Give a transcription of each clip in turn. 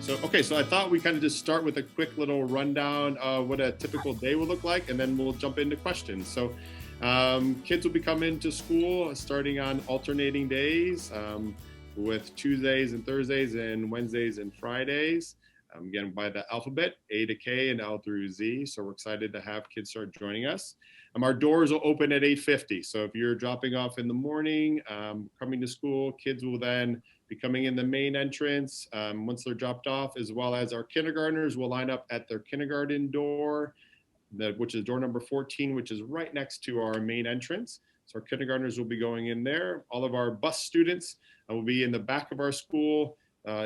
So I thought we kind of just start with a quick little rundown of what a typical day will look like, and then we'll jump into questions. So kids will be coming to school starting on alternating days with Tuesdays and Thursdays and Wednesdays and Fridays. Again, by the alphabet, A to K and L through Z. So we're excited to have kids start joining us. Our doors will open at 8:50. So if you're dropping off in the morning, coming to school, kids will then be coming in the main entrance once they're dropped off, as well as our kindergartners will line up at their kindergarten door, which is door number 14, which is right next to our main entrance. So our kindergartners will be going in there. All of our bus students will be in the back of our school.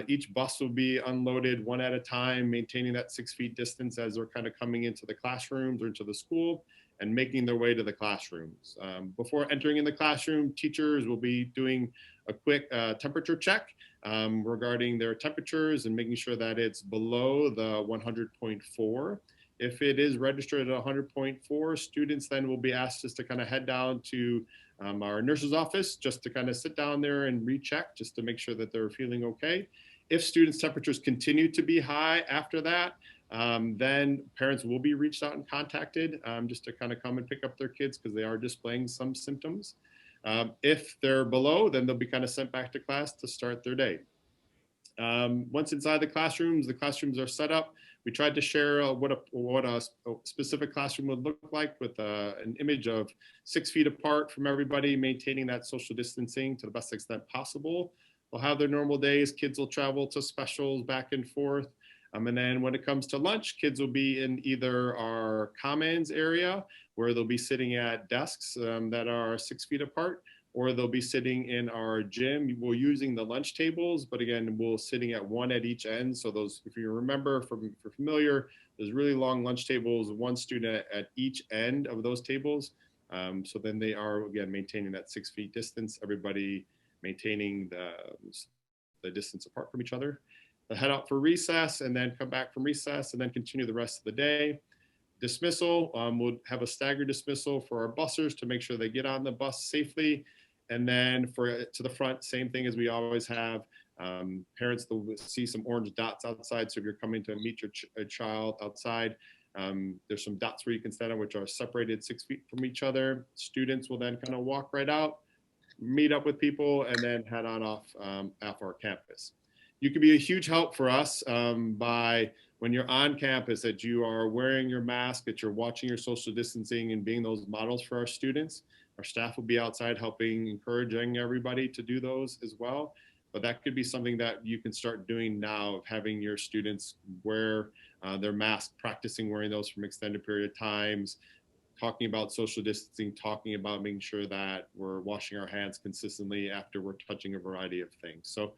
Each bus will be unloaded one at a time, maintaining that 6 feet distance as they're kind of coming into the classrooms or into the school and making their way to the classrooms. Before entering in the classroom, teachers will be doing a quick temperature check regarding their temperatures and making sure that it's below the 100.4. If it is registered at 100.4, students then will be asked just to kind of head down to our nurse's office just to kind of sit down there and recheck just to make sure that they're feeling okay. If students' temperatures continue to be high after that, then parents will be reached out and contacted just to kind of come and pick up their kids because they are displaying some symptoms. If they're below, then they'll be kind of sent back to class to start their day. Once inside the classrooms are set up. We tried to share what a specific classroom would look like with an image of 6 feet apart from everybody, maintaining that social distancing to the best extent possible. They'll have their normal days. Kids will travel to specials back and forth. And then when it comes to lunch, kids will be in either our commons area where they'll be sitting at desks that are 6 feet apart, or they'll be sitting in our gym. We're using the lunch tables, but again, we're sitting at one at each end. So those, if you remember, if you're familiar, there's really long lunch tables, one student at each end of those tables. So then they are, again, maintaining that 6 feet distance, everybody maintaining the distance apart from each other. They'll head out for recess and then come back from recess and then continue the rest of the day. Dismissal, we'll have a staggered dismissal for our bussers to make sure they get on the bus safely. And then to the front, same thing as we always have. Parents will see some orange dots outside. So if you're coming to meet your child outside, there's some dots where you can stand on, which are separated 6 feet from each other. Students will then kind of walk right out, meet up with people, and then head on off our campus. You can be a huge help for us by when you're on campus, that you are wearing your mask, that you're watching your social distancing and being those models for our students. Our staff will be outside helping, encouraging everybody to do those as well. But that could be something that you can start doing now, of having your students wear their mask, practicing wearing those from extended period of times, talking about social distancing, talking about making sure that we're washing our hands consistently after we're touching a variety of things. So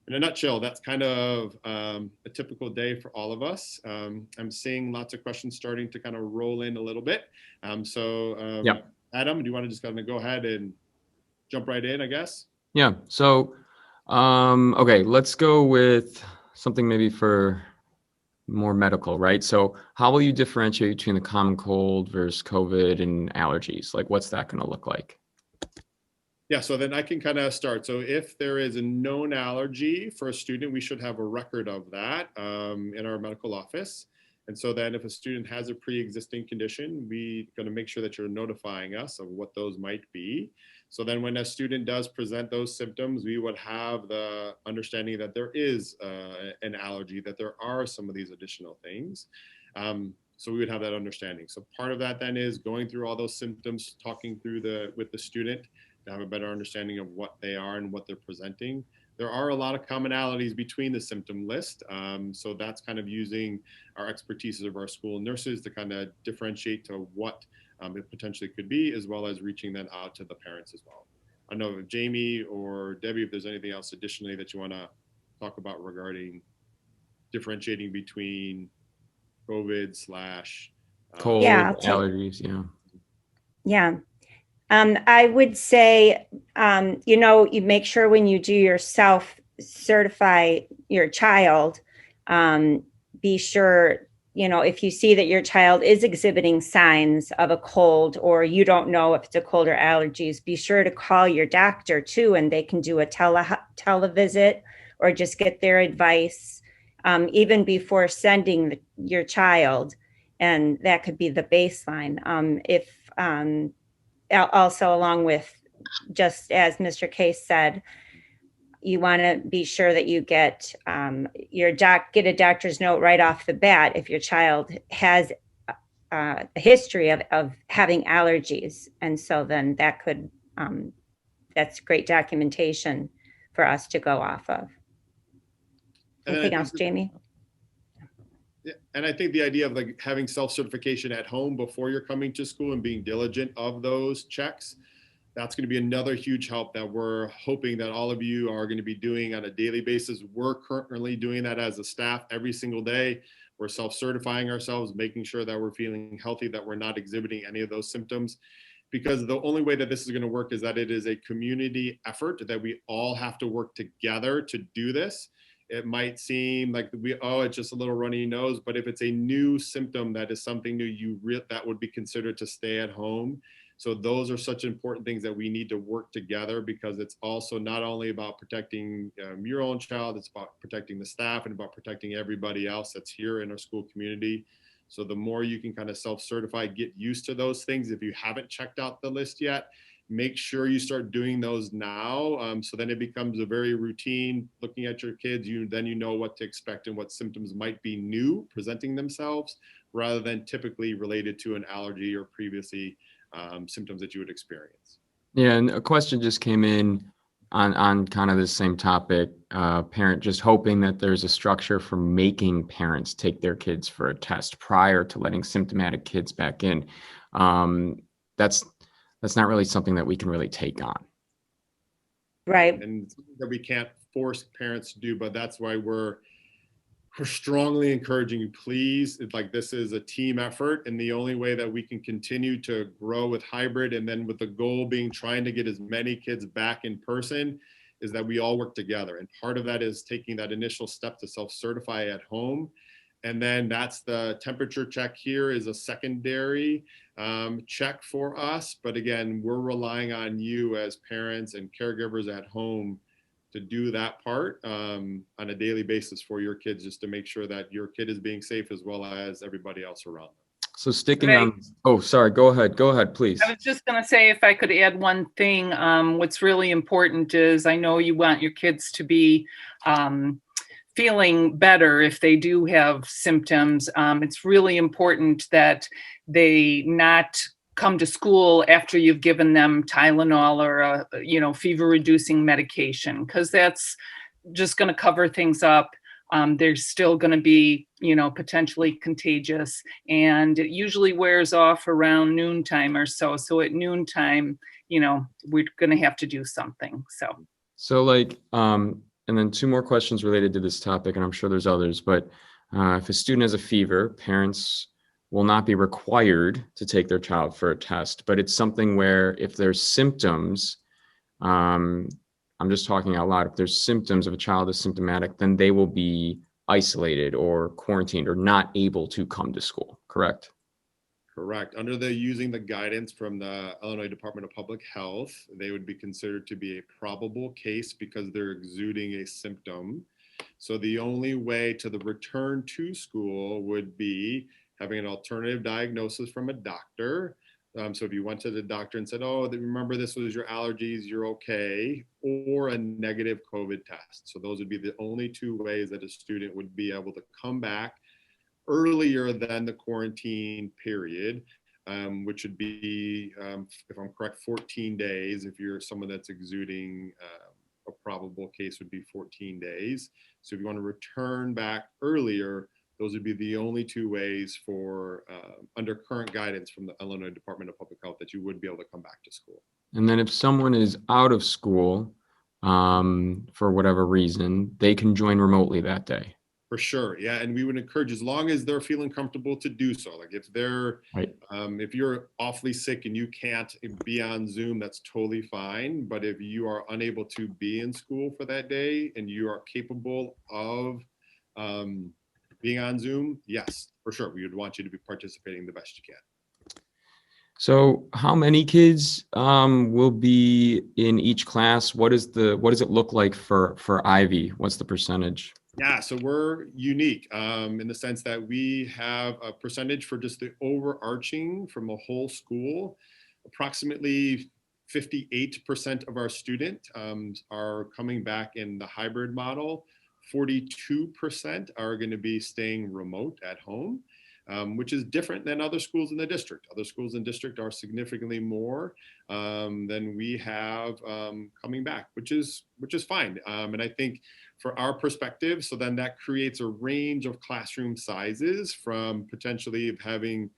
in a nutshell, that's kind of a typical day for all of us. I'm seeing lots of questions starting to kind of roll in a little bit. Yeah. Adam, do you want to just kind of go ahead and jump right in, I guess? Yeah. So, okay, let's go with something maybe for more medical, right? So how will you differentiate between the common cold versus COVID and allergies? Like, what's that going to look like? Yeah, so then I can kind of start. So if there is a known allergy for a student, we should have a record of that in our medical office. And so then if a student has a pre-existing condition, we're going to make sure that you're notifying us of what those might be. So then when a student does present those symptoms, we would have the understanding that there is an allergy, that there are some of these additional things. So we would have that understanding. So part of that then is going through all those symptoms, talking through with the student to have a better understanding of what they are and what they're presenting. There are a lot of commonalities between the symptom list. So that's kind of using our expertise of our school nurses to kind of differentiate to what it potentially could be, as well as reaching then out to the parents as well. I don't know if Jamie or Debbie, if there's anything else additionally that you want to talk about regarding differentiating between COVID / cold, allergies, Yeah. I would say, you make sure when you do your self-certify your child, be sure, if you see that your child is exhibiting signs of a cold, or you don't know if it's a cold or allergies, be sure to call your doctor too, and they can do a televisit or just get their advice. even before sending your child. And that could be the baseline. Also, along with, just as Mr. Case said, you want to be sure that you get get a doctor's note right off the bat if your child has a history of having allergies. And so then that could, that's great documentation for us to go off of. Anything else, Jamie? Yeah, and I think the idea of like having self-certification at home before you're coming to school and being diligent of those checks, that's going to be another huge help that we're hoping that all of you are going to be doing on a daily basis. We're currently doing that as a staff every single day. We're self-certifying ourselves, making sure that we're feeling healthy, that we're not exhibiting any of those symptoms. Because the only way that this is going to work is that it is a community effort, that we all have to work together to do this. It might seem like it's just a little runny nose, but if it's a new symptom that is something new, that would be considered to stay at home. So those are such important things that we need to work together, because it's also not only about protecting your own child, it's about protecting the staff and about protecting everybody else that's here in our school community. So the more you can kind of self-certify, get used to those things. If you haven't checked out the list yet, make sure you start doing those now. So then it becomes a very routine looking at your kids. Then you know what to expect and what symptoms might be new presenting themselves, rather than typically related to an allergy or previously symptoms that you would experience. Yeah, and a question just came in on kind of the same topic. Parent just hoping that there's a structure for making parents take their kids for a test prior to letting symptomatic kids back in. That's not really something that we can really take on. Right. And that we can't force parents to do, but that's why we're strongly encouraging you, please. This is a team effort, and the only way that we can continue to grow with hybrid, and then with the goal being trying to get as many kids back in person, is that we all work together. And part of that is taking that initial step to self-certify at home. And then that's the temperature check here is a secondary check for us. But again, we're relying on you as parents and caregivers at home to do that part on a daily basis for your kids, just to make sure that your kid is being safe as well as everybody else around them. So sticking on, oh, sorry, go ahead, please. I was just going to say, if I could add one thing, what's really important is, I know you want your kids to be feeling better if they do have symptoms. It's really important that they not come to school after you've given them Tylenol or fever reducing medication, because that's just going to cover things up. They're still going to be potentially contagious, and it usually wears off around noontime or so. So at noontime, we're going to have to do something. So and then two more questions related to this topic, and I'm sure there's others, but if a student has a fever, parents will not be required to take their child for a test, but it's something where if there's symptoms, I'm just talking out loud, if there's symptoms, if a child is symptomatic, then they will be isolated or quarantined or not able to come to school, correct? Correct. Using the guidance from the Illinois Department of Public Health, they would be considered to be a probable case because they're exuding a symptom. So the only way to the return to school would be having an alternative diagnosis from a doctor. So if you went to the doctor and said, oh, remember this was your allergies, you're okay, or a negative COVID test. So those would be the only two ways that a student would be able to come back earlier than the quarantine period, which would be, if I'm correct, 14 days. If you're someone that's exuding, a probable case would be 14 days. So if you want to return back earlier, those would be the only two ways for, under current guidance from the Illinois Department of Public Health, that you would be able to come back to school. And then if someone is out of school for whatever reason, they can join remotely that day. For sure. Yeah. And we would encourage, as long as they're feeling comfortable to do so. Like if they're, right. If you're awfully sick and you can't be on Zoom, that's totally fine. But if you are unable to be in school for that day and you are capable of being on Zoom, yes, for sure. We would want you to be participating the best you can. So how many kids will be in each class? What does it look like for Ivy? What's the percentage? Yeah, so we're unique in the sense that we have a percentage for just the overarching from a whole school. Approximately 58% of our students are coming back in the hybrid model. 42% are going to be staying remote at home, which is different than other schools in the district. Other schools in the district are significantly more than we have coming back, which is fine. And I think for our perspective, so then that creates a range of classroom sizes from potentially having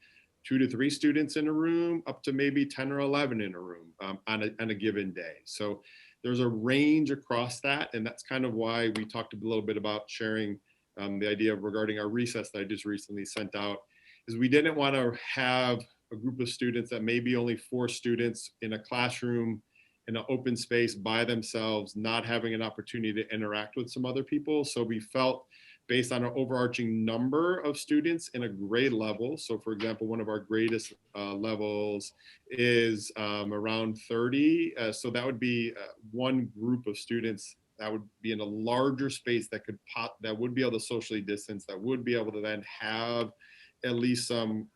2 to 3 students in a room up to maybe 10 or 11 in a room on a given day. So there's a range across that. And that's kind of why we talked a little bit about sharing the idea of regarding our recess that I just recently sent out, is we didn't want to have a group of students that maybe only 4 students in a classroom in an open space by themselves, not having an opportunity to interact with some other people. So we felt, based on our overarching number of students in a grade level. So for example, one of our greatest levels is around 30. So that would be one group of students that would be in a larger space that that would be able to socially distance, that would be able to then have at least some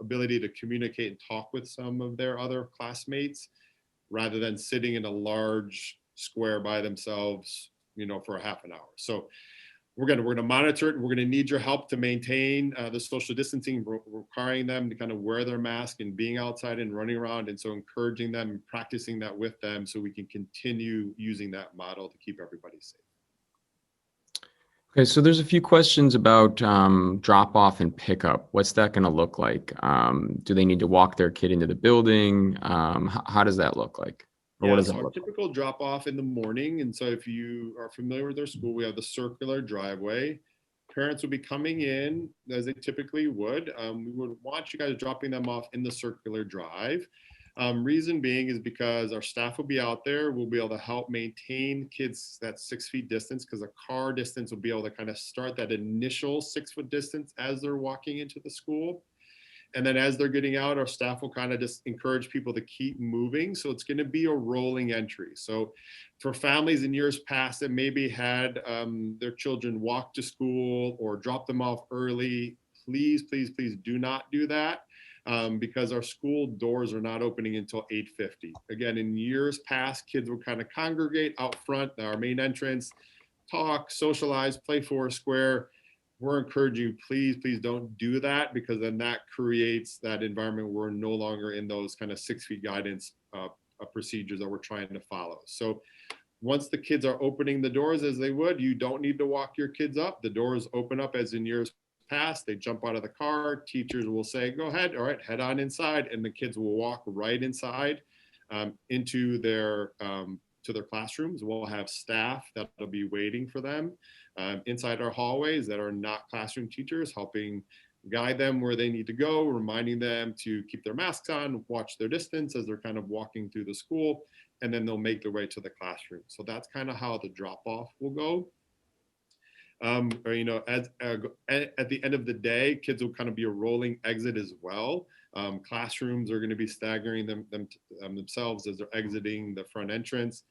ability to communicate and talk with some of their other classmates, rather than sitting in a large square by themselves, for a half an hour. So we're gonna monitor it. We're gonna need your help to maintain the social distancing, requiring them to kind of wear their mask and being outside and running around. And so encouraging them and practicing that with them so we can continue using that model to keep everybody safe. Okay, so there's a few questions about drop off and pickup. What's that going to look like? Do they need to walk their kid into the building? How does that look like? Or what does So that our look like? typical drop off in the morning. And so if you are familiar with our school, we have the circular driveway. Parents would be coming in as they typically would. We would want you guys dropping them off in the circular drive. Reason being is because our staff will be out there. We'll be able to help maintain kids that 6 feet distance, because a car distance will be able to kind of start that initial 6 foot distance as they're walking into the school. And then as they're getting out, our staff will kind of just encourage people to keep moving. So it's going to be a rolling entry. So for families in years past that maybe had their children walk to school or drop them off early, please, please, please do not do that. Because our school doors are not opening until 8:50. Again, in years past, kids would kind of congregate out front, our main entrance, talk, socialize, play Foursquare. We're encouraging you, please, please don't do that, because then that creates that environment where we're no longer in those kind of 6 feet guidance procedures that we're trying to follow. So once the kids are opening the doors as they would, you don't need to walk your kids up. The doors open up as in years past. They jump out of the car. Teachers will say, go ahead. All right, head on inside. And the kids will walk right inside into their to their classrooms. We'll have staff that'll be waiting for them inside our hallways that are not classroom teachers, helping guide them where they need to go, reminding them to keep their masks on, watch their distance as they're kind of walking through the school, and then they'll make their way to the classroom. So that's kind of how the drop off will go. At the end of the day, kids will kind of be a rolling exit as well. Classrooms are going to be staggering themselves as they're exiting the front entrance.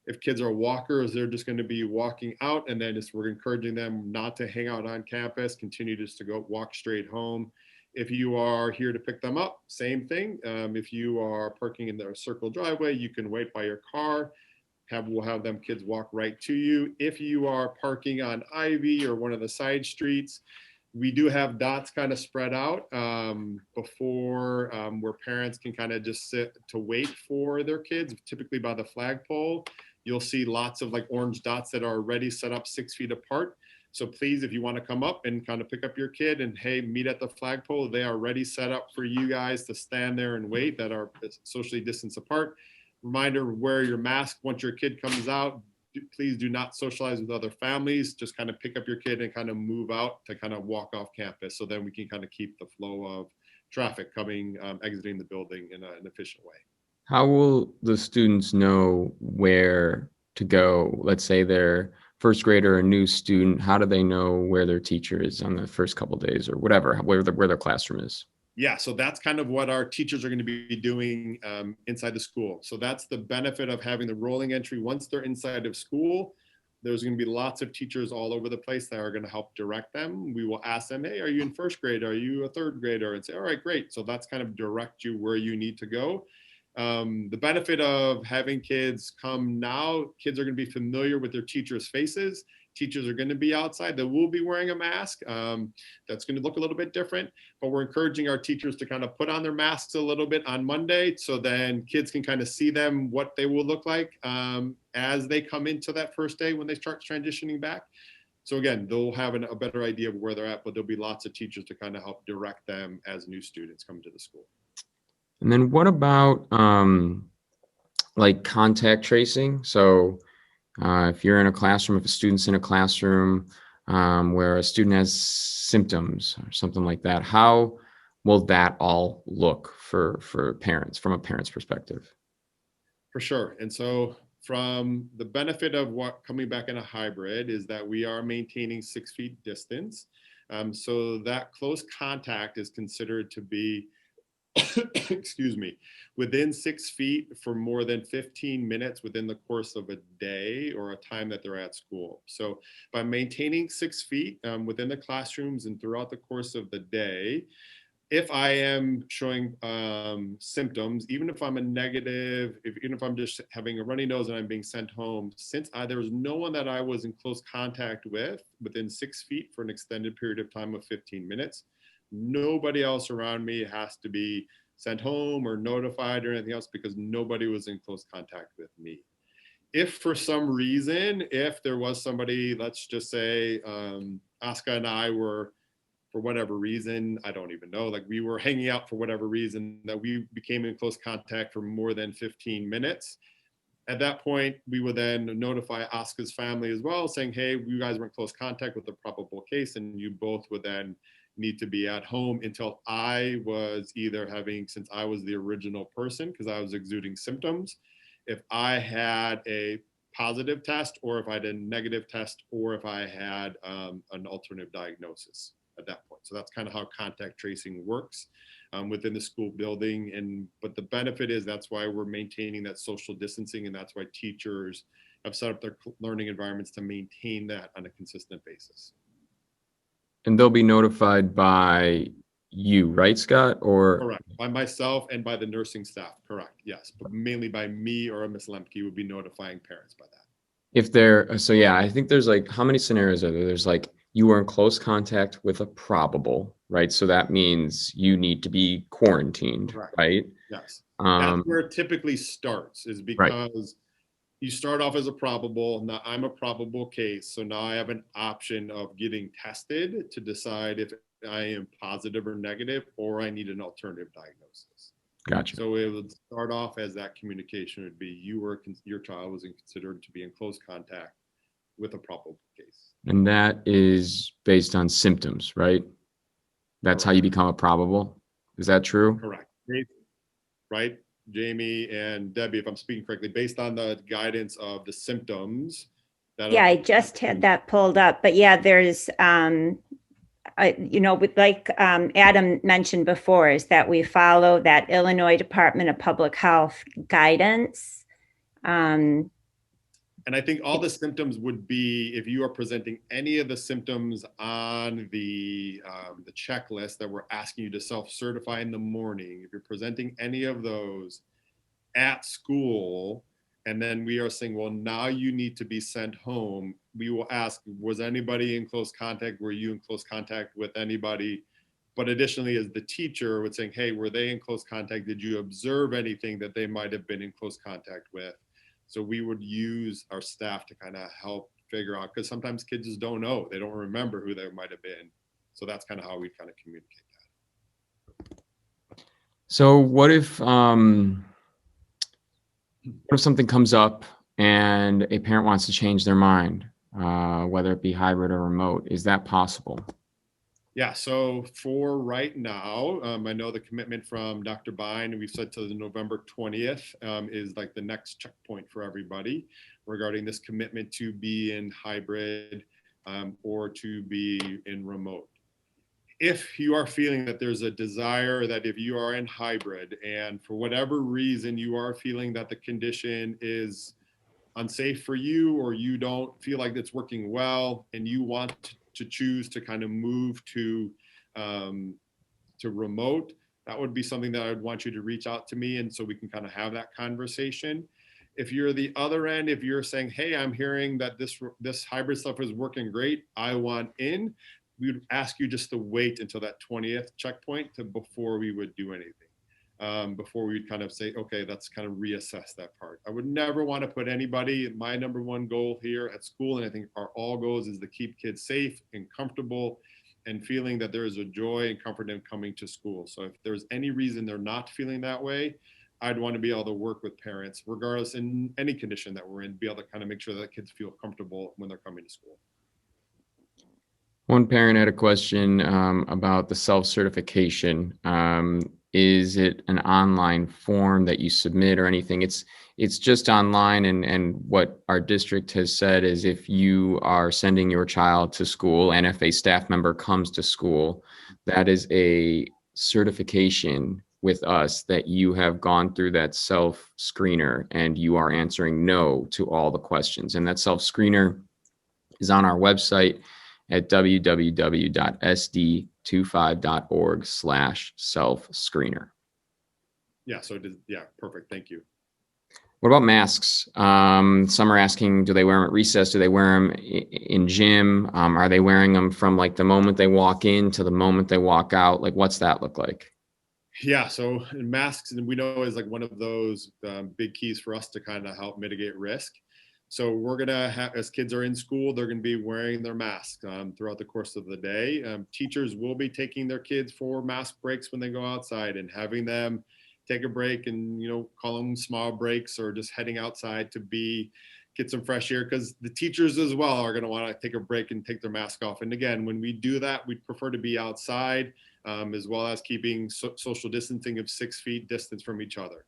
If kids are walkers, they're just going to be walking out, and then we're encouraging them not to hang out on campus, continue just to go walk straight home. If you are here to pick them up, same thing. If you are parking in their circle driveway, you can wait by your car. We'll have them kids walk right to you. If you are parking on Ivy or one of the side streets, we do have dots kind of spread out before where parents can kind of just sit to wait for their kids, typically by the flagpole. You'll see lots of like orange dots that are already set up 6 feet apart. So please, if you want to come up and kind of pick up your kid and, hey, meet at the flagpole, they are already set up for you guys to stand there and wait, that are socially distanced apart. Reminder, wear your mask once your kid comes out. Please do not socialize with other families. Just kind of pick up your kid and kind of move out to kind of walk off campus, so then we can kind of keep the flow of traffic coming, exiting the building in an efficient way. How will the students know where to go? Let's say they're first grader or a new student. How do they know where their teacher is on the first couple of days, or whatever, where their classroom is? Yeah, so that's kind of what our teachers are going to be doing inside the school. So that's the benefit of having the rolling entry. Once they're inside of school, there's going to be lots of teachers all over the place that are going to help direct them. We will ask them, hey, are you in first grade? Are you a third grader? And say, all right, great. So that's kind of direct you where you need to go. The benefit of having kids come now, kids are going to be familiar with their teachers' faces. Teachers are going to be outside. They will be wearing a mask. That's going to look a little bit different, but we're encouraging our teachers to kind of put on their masks a little bit on Monday, so then kids can kind of see them, what they will look like as they come into that first day when they start transitioning back. So again, they'll have a better idea of where they're at, but there'll be lots of teachers to kind of help direct them as new students come to the school. And then what about like contact tracing? So if you're in a classroom, if a student's in a classroom where a student has symptoms or something like that, how will that all look for parents, from a parent's perspective? For sure. And so from the benefit of what coming back in a hybrid is that we are maintaining 6 feet distance. So that close contact is considered to be excuse me, within 6 feet for more than 15 minutes within the course of a day or a time that they're at school. So by maintaining 6 feet within the classrooms and throughout the course of the day, if I am showing symptoms, even if I'm a negative, even if I'm just having a runny nose and I'm being sent home, since there was no one that I was in close contact with within 6 feet for an extended period of time of 15 minutes, nobody else around me has to be sent home or notified or anything else because nobody was in close contact with me. If for some reason, if there was somebody, let's just say Aska and I were, for whatever reason, I don't even know, like we were hanging out for whatever reason, that we became in close contact for more than 15 minutes. At that point, we would then notify Aska's family as well, saying, hey, you guys were in close contact with the probable case, and you both would then need to be at home until I was either having, since I was the original person, because I was exuding symptoms, if I had a positive test or if I had a negative test or if I had an alternative diagnosis at that point. So that's kind of how contact tracing works within the school building. But the benefit is that's why we're maintaining that social distancing, and that's why teachers have set up their learning environments to maintain that on a consistent basis. And they'll be notified by you, right, Scott? Or correct, by myself and by the nursing staff. Correct, yes, but mainly by me or Ms. Lemke would be notifying parents by that. If they're, so yeah, I think there's like, how many scenarios are there? There's like, you are in close contact with a probable, right? So that means you need to be quarantined, correct. Right? Yes, that's where it typically starts, is because right. You start off as a probable. Now I'm a probable case. So now I have an option of getting tested to decide if I am positive or negative, or I need an alternative diagnosis. Gotcha. So it would start off as that communication would be your child was considered to be in close contact with a probable case. And that is based on symptoms, right? That's correct. How you become a probable. Is that true? Correct. Right? Jamie and Debbie, if I'm speaking correctly, based on the guidance of the symptoms. I just had that pulled up, but yeah, there's, like Adam mentioned before, is that we follow that Illinois Department of Public Health guidance. And I think all the symptoms would be, if you are presenting any of the symptoms on the checklist that we're asking you to self-certify in the morning, if you're presenting any of those at school, and then we are saying, well, now you need to be sent home, we will ask, was anybody in close contact? Were you in close contact with anybody? But additionally, as the teacher would saying, hey, were they in close contact? Did you observe anything that they might have been in close contact with? So we would use our staff to kind of help figure out, because sometimes kids just don't know. They don't remember who they might have been. So that's kind of how we kind of communicate that. So what if something comes up and a parent wants to change their mind, whether it be hybrid or remote? Is that possible? Yeah, so for right now, I know the commitment from Dr. Bine, we've said to the November 20th is like the next checkpoint for everybody regarding this commitment to be in hybrid or to be in remote. If you are feeling that there's a desire that if you are in hybrid and for whatever reason you are feeling that the condition is unsafe for you, or you don't feel like it's working well, and you want to choose to kind of move to remote, that would be something that I would want you to reach out to me, and so we can kind of have that conversation. If you're the other end, if you're saying, hey, I'm hearing that this hybrid stuff is working great, I want in, we would ask you just to wait until that 20th checkpoint before we would do anything. Before we'd kind of say, okay, let's kind of reassess that part. I would never want to put anybody, my number one goal here at school, and I think our all goals, is to keep kids safe and comfortable and feeling that there is a joy and comfort in coming to school. So if there's any reason they're not feeling that way, I'd want to be able to work with parents, regardless in any condition that we're in, be able to kind of make sure that kids feel comfortable when they're coming to school. One parent had a question about the self-certification. Is it an online form that you submit or anything? It's just online, and what our district has said is if you are sending your child to school and if a staff member comes to school, that is a certification with us that you have gone through that self-screener and you are answering no to all the questions. And that self-screener is on our website at www.sd25.org/self-screener. Yeah, so it is, yeah, perfect. Thank you. What about masks? Some are asking, do they wear them at recess? Do they wear them in gym? Are they wearing them from like the moment they walk in to the moment they walk out? Like, what's that look like? Yeah, so masks, and we know, is like one of those big keys for us to kind of help mitigate risk. So we're gonna have, as kids are in school, they're gonna be wearing their masks throughout the course of the day. Teachers will be taking their kids for mask breaks when they go outside, and having them take a break, and call them small breaks, or just heading outside to get some fresh air, because the teachers as well are going to want to take a break and take their mask off. And again, when we do that, we prefer to be outside, as well as keeping social distancing of 6 feet distance from each other.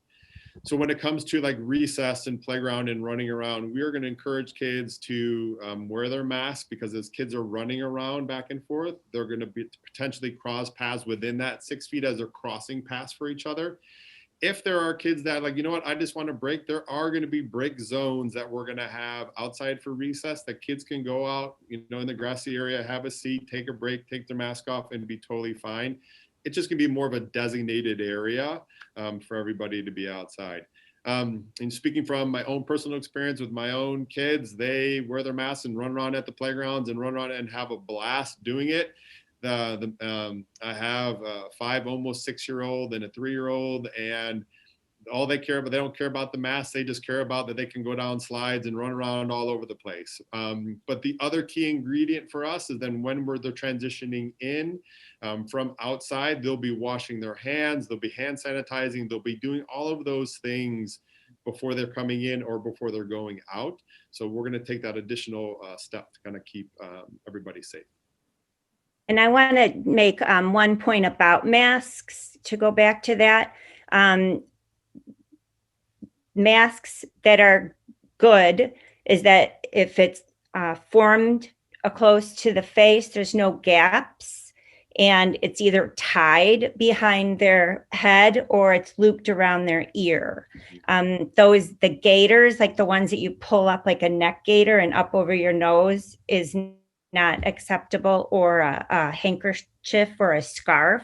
So when it comes to like recess and playground and running around, we are going to encourage kids to wear their mask, because as kids are running around back and forth, they're going to potentially cross paths within that 6 feet as they're crossing paths for each other. If there are kids that like, I just want to break, there are going to be break zones that we're going to have outside for recess that kids can go out, in the grassy area, have a seat, take a break, take their mask off, and be totally fine. It's just going to be more of a designated area for everybody to be outside. And speaking from my own personal experience with my own kids, they wear their masks and run around at the playgrounds and run around and have a blast doing it. I have a 5, almost 6-year-old and a 3-year-old, and all they care about, they don't care about the mask. They just care about that they can go down slides and run around all over the place. But the other key ingredient for us is then when they're transitioning in from outside, they'll be washing their hands, they'll be hand sanitizing, they'll be doing all of those things before they're coming in or before they're going out. So we're going to take that additional step to kind of keep everybody safe. And I want to make one point about masks, to go back to that. Masks that are good is that if it's formed close to the face, there's no gaps, and it's either tied behind their head or it's looped around their ear. The gaiters, like the ones that you pull up like a neck gaiter and up over your nose, is not acceptable, or a handkerchief or a scarf,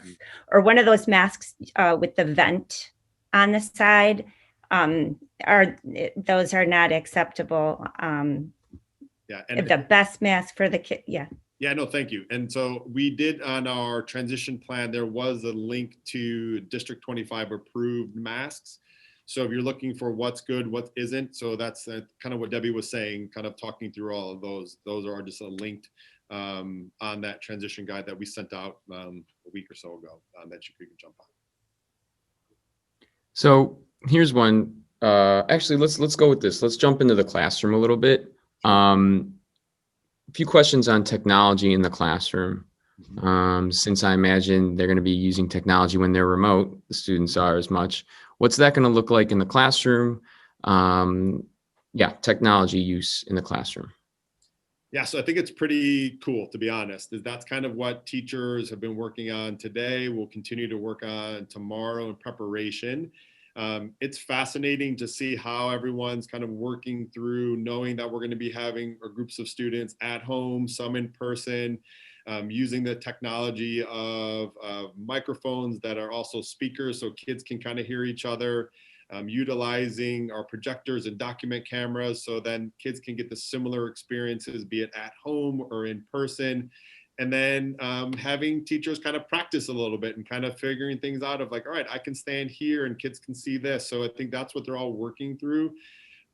or one of those masks with the vent on the side. Those are not acceptable. Yeah, and the best mask for the kid. Yeah. Yeah, no, thank you. And so we did, on our transition plan, there was a link to District 25 approved masks. So if you're looking for what's good, what isn't, so that's kind of what Debbie was saying, kind of talking through all of those. Those are just linked on that transition guide that we sent out a week or so ago that you could jump on. So here's one. Actually, let's go with this. Let's jump into the classroom a little bit. A few questions on technology in the classroom. Since I imagine they're going to be using technology when they're remote, the students are as much. What's that going to look like in the classroom? Technology use in the classroom. Yeah, so I think it's pretty cool, to be honest. That's kind of what teachers have been working on today. We'll continue to work on tomorrow in preparation. It's fascinating to see how everyone's kind of working through, knowing that we're going to be having groups of students at home, some in person, using the technology of microphones that are also speakers so kids can kind of hear each other, utilizing our projectors and document cameras so then kids can get the similar experiences, be it at home or in person. And then having teachers kind of practice a little bit and kind of figuring things out of like, all right, I can stand here and kids can see this. So I think that's what they're all working through.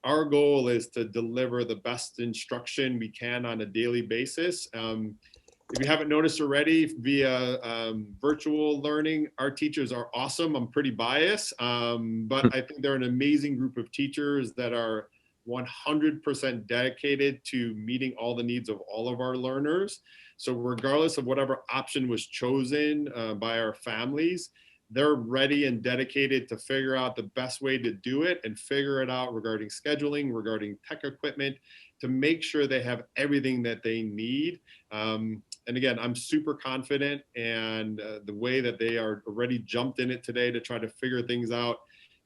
Our goal is to deliver the best instruction we can on a daily basis. If you haven't noticed already, via virtual learning, our teachers are awesome. I'm pretty biased, but I think they're an amazing group of teachers that are 100% dedicated to meeting all the needs of all of our learners. So regardless of whatever option was chosen by our families, they're ready and dedicated to figure out the best way to do it and figure it out regarding scheduling, regarding tech equipment, to make sure they have everything that they need. And again, I'm super confident, and the way that they are already jumped in it today to try to figure things out,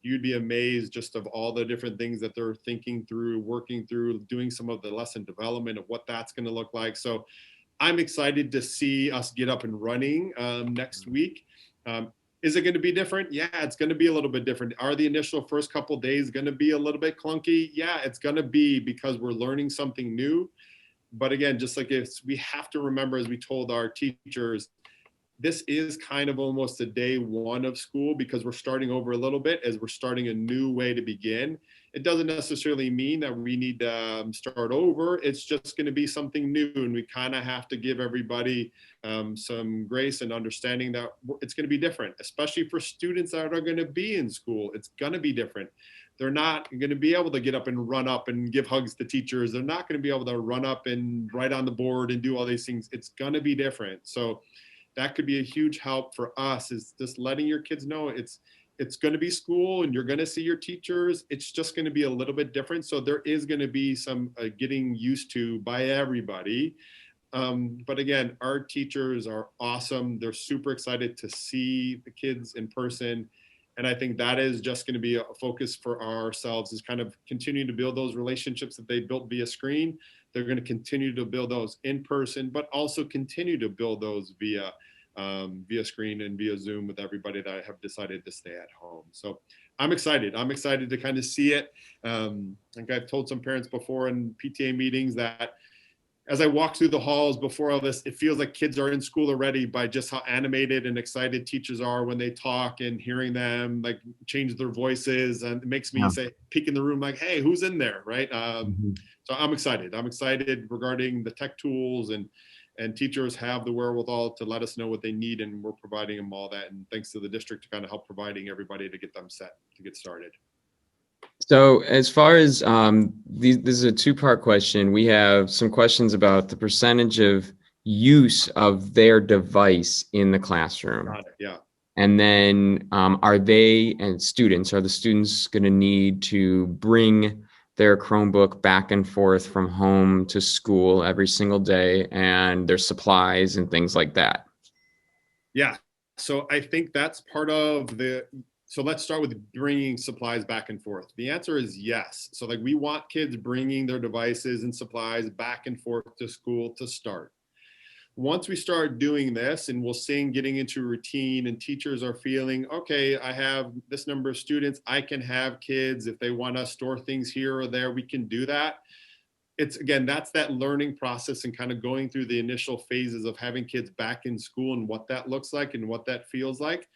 you'd be amazed just of all the different things that they're thinking through, working through, doing some of the lesson development of what that's going to look like. So I'm excited to see us get up and running next week. Is it going to be different? Yeah, it's going to be a little bit different. Are the initial first couple days going to be a little bit clunky? Yeah, it's going to be, because we're learning something new. But again, just like we have to remember, as we told our teachers, this is kind of almost a day one of school, because we're starting over a little bit, as we're starting a new way to begin. It doesn't necessarily mean that we need to start over. It's just going to be something new. And we kind of have to give everybody some grace and understanding that it's going to be different, especially for students that are going to be in school. It's going to be different. They're not going to be able to get up and run up and give hugs to teachers. They're not going to be able to run up and write on the board and do all these things. It's going to be different. So that could be a huge help for us, is just letting your kids know it's going to be school and you're going to see your teachers. It's just going to be a little bit different. So there is going to be some getting used to by everybody. But again, our teachers are awesome. They're super excited to see the kids in person. And I think that is just going to be a focus for ourselves, is kind of continue to build those relationships that they built via screen. They're going to continue to build those in person, but also continue to build those via screen and via Zoom with everybody that have decided to stay at home. So I'm excited. I'm excited to kind of see it. I think I've told some parents before in PTA meetings that as I walk through the halls before all this, it feels like kids are in school already by just how animated and excited teachers are when they talk, and hearing them like change their voices. And it makes me say, peek in the room like, hey, who's in there, right? So I'm excited. I'm excited regarding the tech tools, and teachers have the wherewithal to let us know what they need, and we're providing them all that. And thanks to the district to kind of help providing everybody to get them set to get started. So as far as this is a two-part question. We have some questions about the percentage of use of their device in the classroom. Got it, yeah. And then are the students going to need to bring their Chromebook back and forth from home to school every single day, and their supplies and things like that? Yeah, so I think that's part of so let's start with bringing supplies back and forth. The answer is yes. So like, we want kids bringing their devices and supplies back and forth to school to start. Once we start doing this, and we'll see getting into routine, and teachers are feeling, okay, I have this number of students, I can have kids, if they want to store things here or there, we can do that. It's, again, that's that learning process and kind of going through the initial phases of having kids back in school and what that looks like and what that feels like.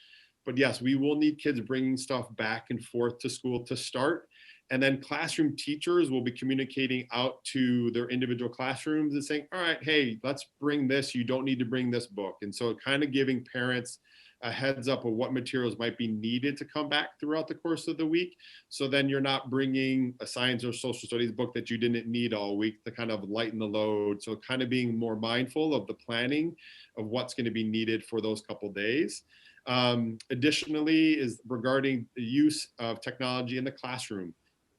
But yes, we will need kids bringing stuff back and forth to school to start. And then classroom teachers will be communicating out to their individual classrooms and saying, all right, hey, let's bring this. You don't need to bring this book. And so kind of giving parents a heads up of what materials might be needed to come back throughout the course of the week. So then you're not bringing a science or social studies book that you didn't need all week to kind of lighten the load. So kind of being more mindful of the planning of what's going to be needed for those couple days. Additionally, is regarding the use of technology in the classroom.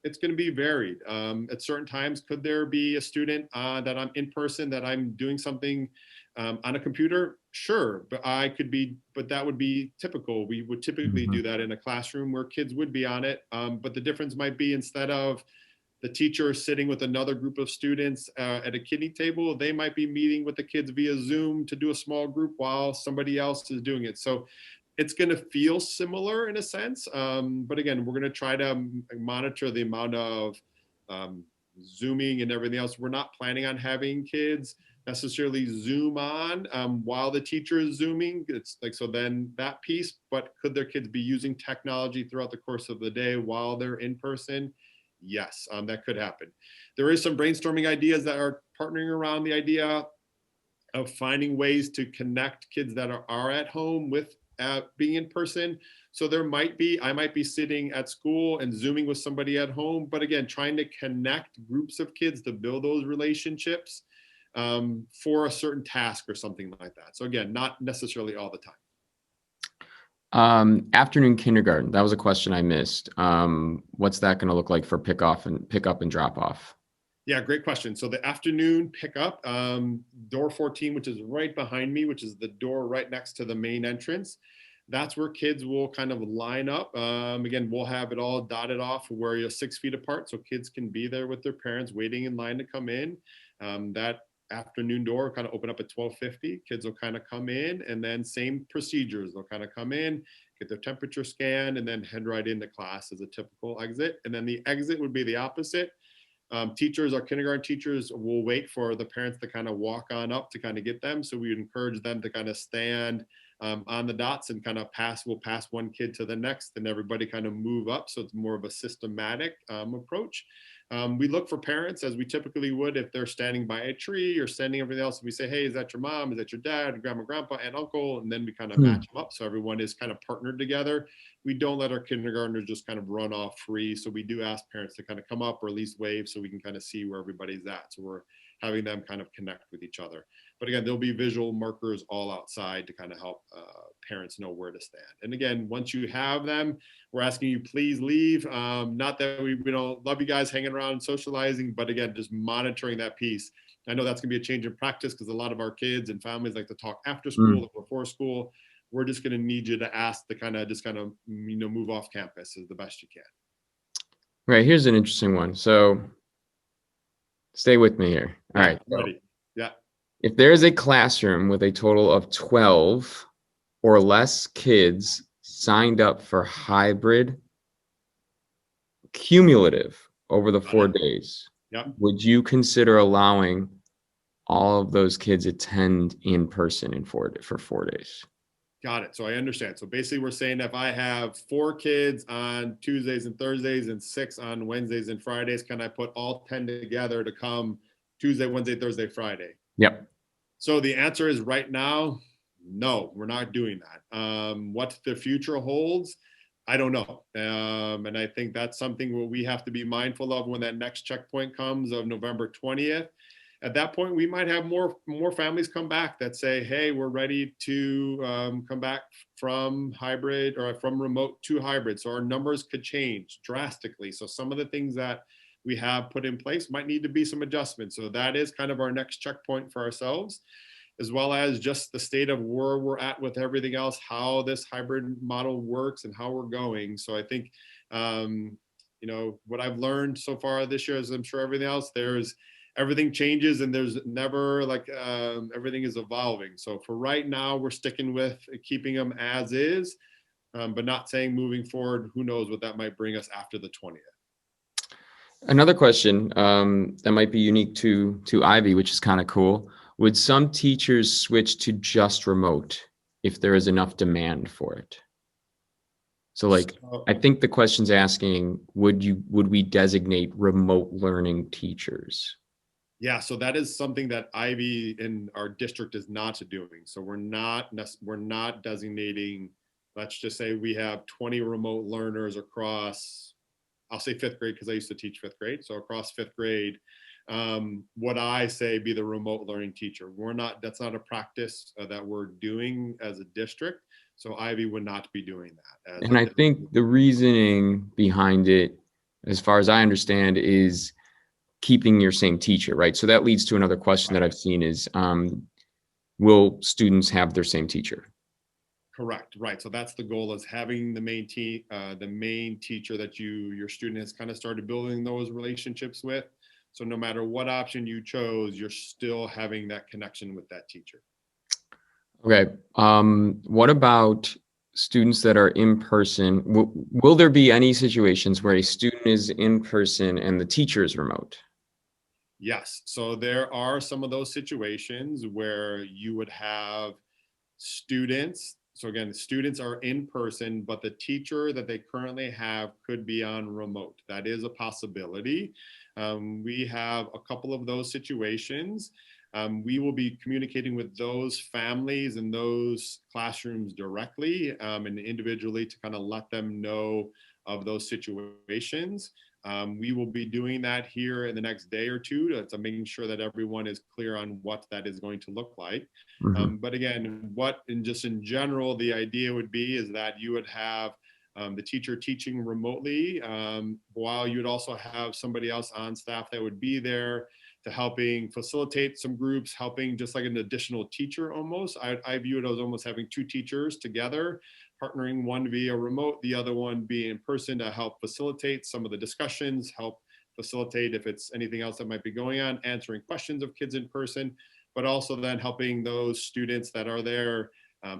It's going to be varied. At certain times, could there be a student that I'm in person, that I'm doing something On a computer, sure, but that would be typical. We would typically do that in a classroom where kids would be on it. But the difference might be, instead of the teacher sitting with another group of students at a kidney table, they might be meeting with the kids via Zoom to do a small group while somebody else is doing it. So it's going to feel similar in a sense. But again, we're going to try to monitor the amount of Zooming and everything else. We're not planning on having kids necessarily Zoom on while the teacher is Zooming. It's like, so then that piece, but could their kids be using technology throughout the course of the day while they're in person? Yes, that could happen. There is some brainstorming ideas that are partnering around the idea of finding ways to connect kids that are at home with being in person. So I might be sitting at school and Zooming with somebody at home, but again, trying to connect groups of kids to build those relationships for a certain task or something like that. So again, not necessarily all the time. Afternoon kindergarten, that was a question I missed. What's that going to look like for pick up and drop off? Yeah, great question. So the afternoon pickup, door 14, which is right behind me, which is the door right next to the main entrance. That's where kids will kind of line up. Again, we'll have it all dotted off where you're 6 feet apart, so kids can be there with their parents waiting in line to come in. That afternoon door kind of open up at 12:50. Kids will kind of come in, and then same procedures. They'll kind of come in, get their temperature scanned, and then head right into class as a typical exit. And then the exit would be the opposite. Teachers, our kindergarten teachers, will wait for the parents to kind of walk on up to kind of get them. So we would encourage them to kind of stand on the dots and kind of we'll pass one kid to the next, and everybody kind of move up. So it's more of a systematic approach. We look for parents, as we typically would if they're standing by a tree or standing everything else. And we say, hey, is that your mom? Is that your dad, grandma, grandpa, and uncle? And then we kind of match them up. So everyone is kind of partnered together. We don't let our kindergartners just kind of run off free. So we do ask parents to kind of come up or at least wave so we can kind of see where everybody's at. So we're having them kind of connect with each other. But again, there'll be visual markers all outside to kind of help parents know where to stand. And again, once you have them, we're asking you please leave. Not that we don't love you guys hanging around and socializing, but again, just monitoring that piece. I know that's gonna be a change in practice because a lot of our kids and families like to talk after school or before school. We're just gonna need you to ask to kind of move off campus as the best you can. Right, here's an interesting one. So stay with me here. All right. Ready. Yeah. If there is a classroom with a total of 12 or less kids signed up for hybrid cumulative over the 4 days, would you consider allowing all of those kids attend in person for 4 days? Got it. So I understand. So basically we're saying if I have 4 kids on Tuesdays and Thursdays and 6 on Wednesdays and Fridays, can I put all 10 together to come Tuesday, Wednesday, Thursday, Friday? Yep. So the answer is right now, no, we're not doing that. What the future holds, I don't know. And I think that's something we have to be mindful of when that next checkpoint comes of November 20th. At that point, we might have more families come back that say, hey, we're ready to come back from hybrid or from remote to hybrid. So our numbers could change drastically. So some of the things that we have put in place might need to be some adjustments. So that is kind of our next checkpoint for ourselves, as well as just the state of where we're at with everything else, how this hybrid model works and how we're going. So I think, what I've learned so far this year, as I'm sure everything else, everything changes and there's never everything is evolving. So for right now, we're sticking with keeping them as is, but not saying moving forward, who knows what that might bring us after the 20th. Another question that might be unique to Ivy, which is kind of cool. Would some teachers switch to just remote if there is enough demand for it? So I think the question's asking, would we designate remote learning teachers? Yeah, so that is something that Ivy in our district is not doing. So we're not designating, let's just say we have 20 remote learners across, I'll say 5th grade because I used to teach 5th grade. So across 5th grade, would I say be the remote learning teacher? That's not a practice that we're doing as a district. So Ivy would not be doing that. And I think the reasoning behind it, as far as I understand, is keeping your same teacher, right? So that leads to another question that I've seen is, will students have their same teacher? Correct. Right. So that's the goal, is having the main teacher that your student has kind of started building those relationships with. So no matter what option you chose, you're still having that connection with that teacher. Okay. What about students that are in person? Will there be any situations where a student is in person and the teacher is remote? Yes. So there are some of those situations where you would have students. So again, the students are in person, but the teacher that they currently have could be on remote. That is a possibility. We have a couple of those situations. We will be communicating with those families and those classrooms directly and individually to kind of let them know of those situations. We will be doing that here in the next day or two to making sure that everyone is clear on what that is going to look like. But again, just in general, the idea would be is that you would have the teacher teaching remotely, while you would also have somebody else on staff that would be there to helping facilitate some groups, helping just like an additional teacher almost. I view it as almost having two teachers together, partnering, one via remote, the other one being in person to help facilitate some of the discussions, help facilitate if it's anything else that might be going on, answering questions of kids in person, but also then helping those students that are there,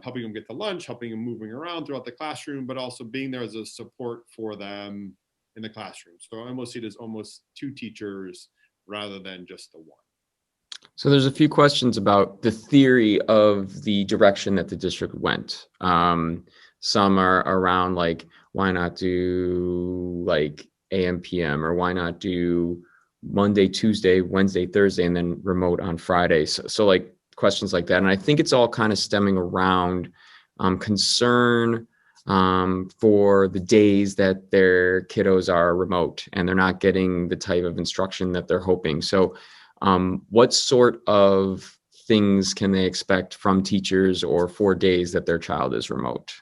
helping them get to lunch, helping them moving around throughout the classroom, but also being there as a support for them in the classroom. So I almost see it as almost two teachers rather than just the one. So there's a few questions about the theory of the direction that the district went. Some are around like, why not do like AM, PM, or why not do Monday, Tuesday, Wednesday, Thursday, and then remote on Friday. So like questions like that. And I think it's all kind of stemming around concern for the days that their kiddos are remote and they're not getting the type of instruction that they're hoping. So what sort of things can they expect from teachers or for days that their child is remote?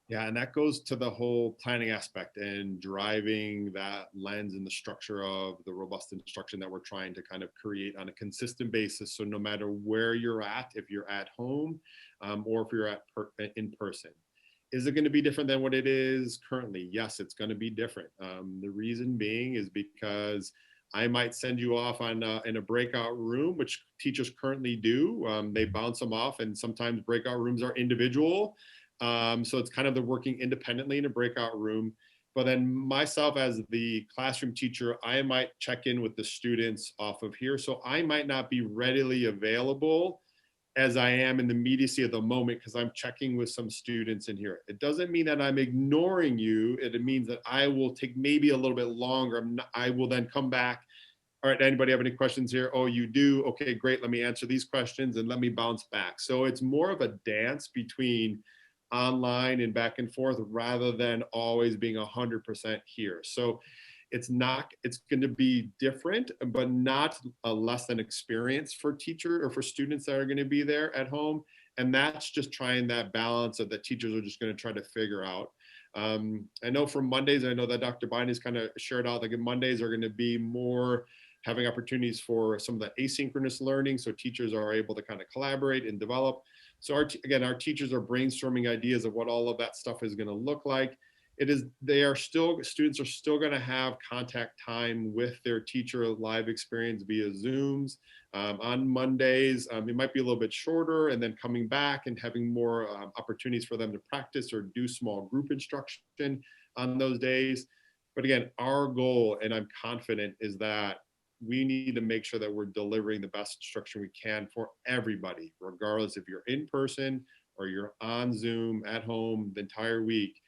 Yeah, and that goes to the whole planning aspect and driving that lens and the structure of the robust instruction that we're trying to kind of create on a consistent basis. So no matter where you're at, if you're at home or if you're in person, is it going to be different than what it is currently? Yes, it's going to be different. The reason being is because I might send you off in a breakout room, which teachers currently do. They bounce them off, and sometimes breakout rooms are individual. So it's kind of the working independently in a breakout room. But then myself as the classroom teacher, I might check in with the students off of here. So I might not be readily available as I am in the immediacy of the moment because I'm checking with some students in here. It doesn't mean that I'm ignoring you. It means that I will take maybe a little bit longer. I will then come back. All right, anybody have any questions here? Oh, you do? Okay, great. Let me answer these questions and let me bounce back. So it's more of a dance between online and back and forth rather than always being 100% here. So it's going to be different, but not a less than experience for teacher or for students that are going to be there at home. And that's just trying that balance that teachers are just going to try to figure out. I know for Mondays, I know that Dr. Biden has kind of shared out like Mondays are going to be more having opportunities for some of the asynchronous learning. So teachers are able to kind of collaborate and develop. So our teachers are brainstorming ideas of what all of that stuff is going to look like. Students are still going to have contact time with their teacher, live experience via Zooms. On Mondays, it might be a little bit shorter, and then coming back and having more opportunities for them to practice or do small group instruction on those days. But again, our goal, and I'm confident, is that we need to make sure that we're delivering the best instruction we can for everybody, regardless if you're in person or you're on Zoom at home the entire week.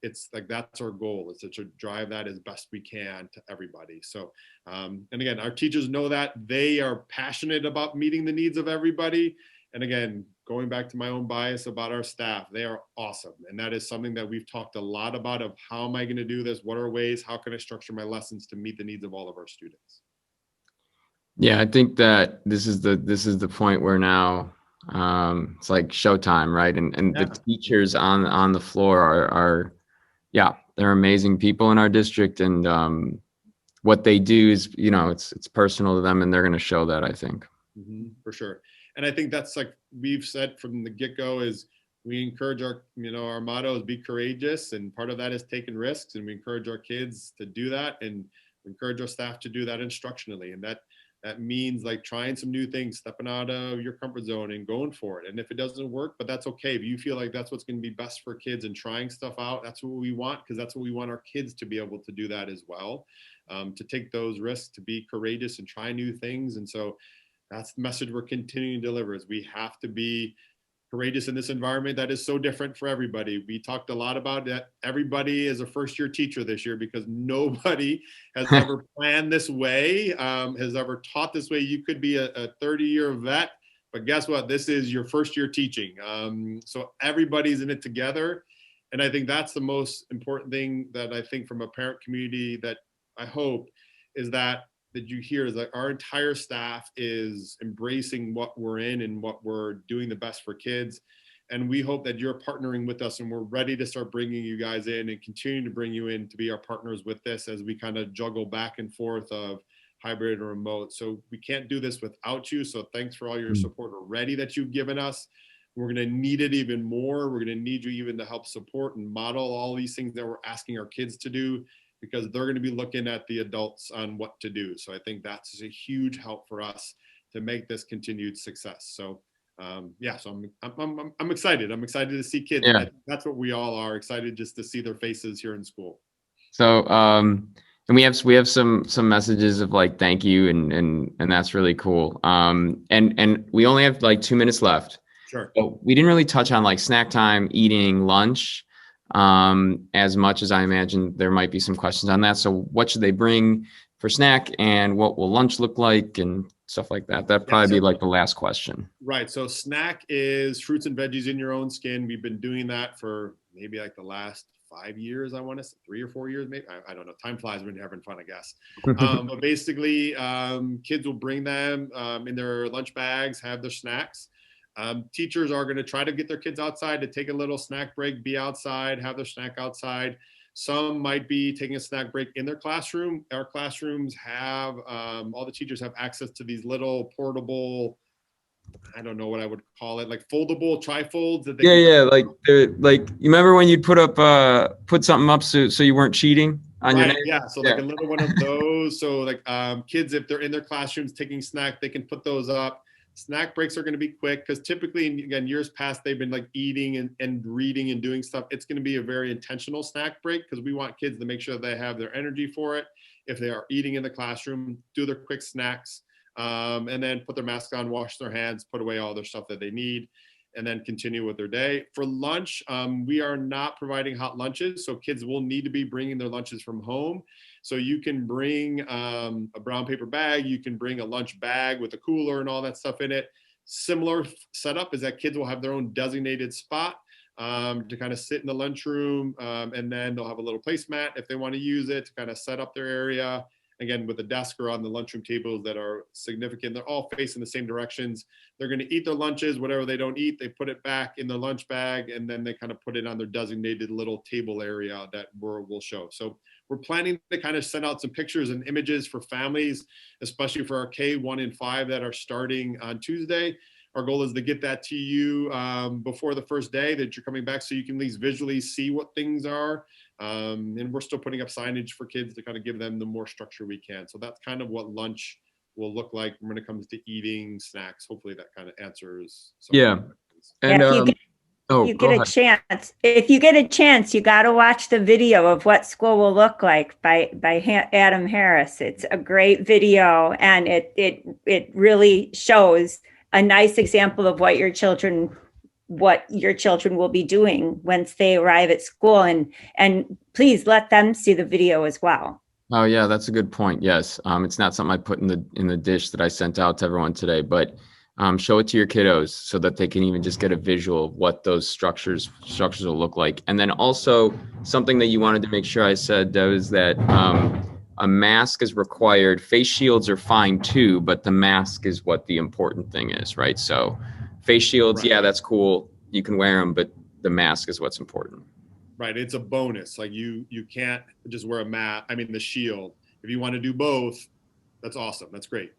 It's like, that's our goal, is to drive that as best we can to everybody. So, and again, our teachers know that they are passionate about meeting the needs of everybody. And again, going back to my own bias about our staff, they are awesome. And that is something that we've talked a lot about, of how am I going to do this? What are ways? How can I structure my lessons to meet the needs of all of our students? Yeah, I think that this is the point where now it's like showtime, right? And Yeah. the teachers on the floor are yeah, they're amazing people in our district, and what they do is, it's personal to them, and they're going to show that, I think. For sure. And I think that's like we've said from the get-go is we encourage our, our motto is be courageous. And part of that is taking risks. And we encourage our kids to do that. And we encourage our staff to do that instructionally. And that means like trying some new things, stepping out of your comfort zone and going for it. And if it doesn't work, but that's okay. If you feel like that's what's going to be best for kids and trying stuff out, that's what we want, because that's what we want our kids to be able to do that as well, to take those risks, to be courageous and try new things. And so that's the message we're continuing to deliver is we have to be courageous in this environment that is so different for everybody. We talked a lot about that. Everybody is a first-year teacher this year because nobody has ever planned this way, has ever taught this way. You could be a 30-year vet, but guess what? This is your first year teaching. So everybody's in it together. And I think that's the most important thing that I think from a parent community that I hope is that you hear is that our entire staff is embracing what we're in and what we're doing the best for kids. And we hope that you're partnering with us and we're ready to start bringing you guys in and continue to bring you in to be our partners with this as we kind of juggle back and forth of hybrid or remote. So we can't do this without you. So thanks for all your support already that you've given us. We're going to need it even more. We're going to need you even to help support and model all these things that we're asking our kids to do, because they're going to be looking at the adults on what to do. So I think that's a huge help for us to make this continued success. So so I'm excited. I'm excited to see kids. Yeah. That's what we all are, excited just to see their faces here in school. So and we have some messages of like thank you and that's really cool. And we only have like 2 minutes left. Sure. But we didn't really touch on like snack time, eating, lunch. As much as I imagine there might be some questions on that. So what should they bring for snack and what will lunch look like and stuff like that? That'd probably be like the last question. Right. So snack is fruits and veggies in your own skin. We've been doing that for maybe like the last 5 years, I want to say 3 or 4 years, maybe. I don't know. Time flies when you're having fun, I guess. But basically, kids will bring them in their lunch bags, have their snacks. Teachers are going to try to get their kids outside to take a little snack break, be outside, have their snack outside. Some might be taking a snack break in their classroom. Our classrooms have, all the teachers have access to these little portable, I don't know what I would call it, like foldable trifolds. That they like you remember when you'd put something up so you weren't cheating on your name? Yeah, so like a little one of those. So like kids, if they're in their classrooms taking snack, they can put those up. Snack breaks are going to be quick because typically, again, years past, they've been like eating and reading and doing stuff. It's going to be a very intentional snack break because we want kids to make sure they have their energy for it. If they are eating in the classroom, do their quick snacks, and then put their mask on, wash their hands, put away all their stuff that they need, and then continue with their day. For lunch, we are not providing hot lunches, so kids will need to be bringing their lunches from home. So you can bring a brown paper bag, you can bring a lunch bag with a cooler and all that stuff in it. Similar setup is that kids will have their own designated spot to kind of sit in the lunchroom, and then they'll have a little placemat if they want to use it to kind of set up their area. Again, with a desk or on the lunchroom tables that are significant, they're all facing the same directions. They're going to eat their lunches, whatever they don't eat, they put it back in the lunch bag, and then they kind of put it on their designated little table area that we'll show. So we're planning to kind of send out some pictures and images for families, especially for our K1 and 5 that are starting on Tuesday. Our goal is to get that to you before the first day that you're coming back so you can at least visually see what things are. And we're still putting up signage for kids to kind of give them the more structure we can. So that's kind of what lunch will look like when it comes to eating snacks. Hopefully that kind of answers some of the questions. And if you get a chance, you got to watch the video of what school will look like by Adam Harris. It's a great video, and it really shows a nice example of what your children will be doing once they arrive at school, and please let them see the video as well. Oh yeah, that's a good point. Yes. It's not something I put in the dish that I sent out to everyone today, but show it to your kiddos so that they can even just get a visual of what those structures will look like. And then also something that you wanted to make sure I said was that a mask is required. Face shields are fine too, but the mask is what the important thing is, right? So face shields, right. Yeah, that's cool. You can wear them, but the mask is what's important. Right. It's a bonus. Like you can't just wear the shield. If you want to do both, that's awesome. That's great.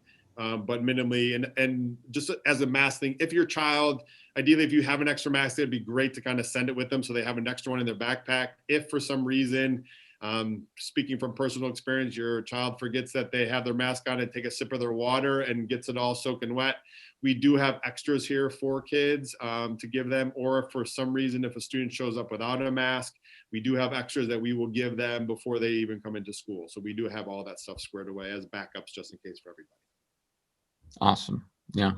but minimally. And just as a mask thing, if your child, ideally, if you have an extra mask, it'd be great to kind of send it with them so they have an extra one in their backpack. If for some reason, speaking from personal experience, your child forgets that they have their mask on and take a sip of their water and gets it all soaking wet, we do have extras here for kids to give them. Or if for some reason, if a student shows up without a mask, we do have extras that we will give them before they even come into school. So we do have all that stuff squared away as backups just in case for everybody. Awesome. Yeah.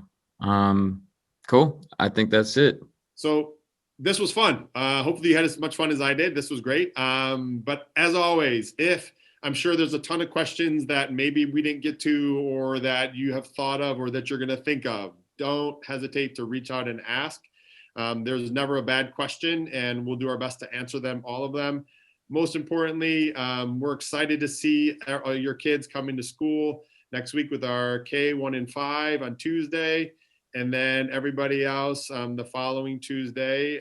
Cool. I think that's it. So this was fun. Hopefully you had as much fun as I did. This was great. But as always, if I'm sure there's a ton of questions that maybe we didn't get to, or that you have thought of, or that you're going to think of, don't hesitate to reach out and ask. There's never a bad question, and we'll do our best to answer them, all of them. Most importantly, we're excited to see your kids coming to school next week with our K1 and 5 on Tuesday, and then everybody else the following Tuesday.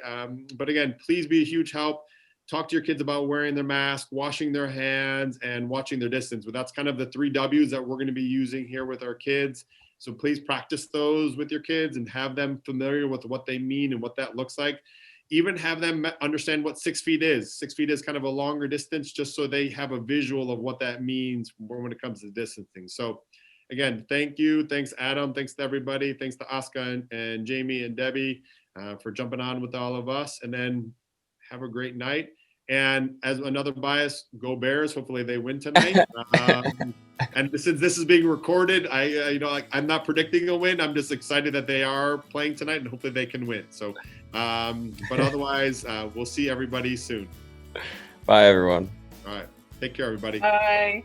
But again, please be a huge help. Talk to your kids about wearing their mask, washing their hands, and watching their distance. But that's kind of the 3 W's that we're going to be using here with our kids. So please practice those with your kids and have them familiar with what they mean and what that looks like. Even have them understand what 6 feet is. 6 feet is kind of a longer distance, just so they have a visual of what that means when it comes to distancing. So again, thank you. Thanks, Adam. Thanks to everybody. Thanks to Oscar and Jamie and Debbie for jumping on with all of us. And then have a great night. And as another bias, go Bears. Hopefully they win tonight. And since this is being recorded, I'm not predicting a win. I'm just excited that they are playing tonight, and hopefully they can win. So, but otherwise, we'll see everybody soon. Bye, everyone. All right. Take care, everybody. Bye.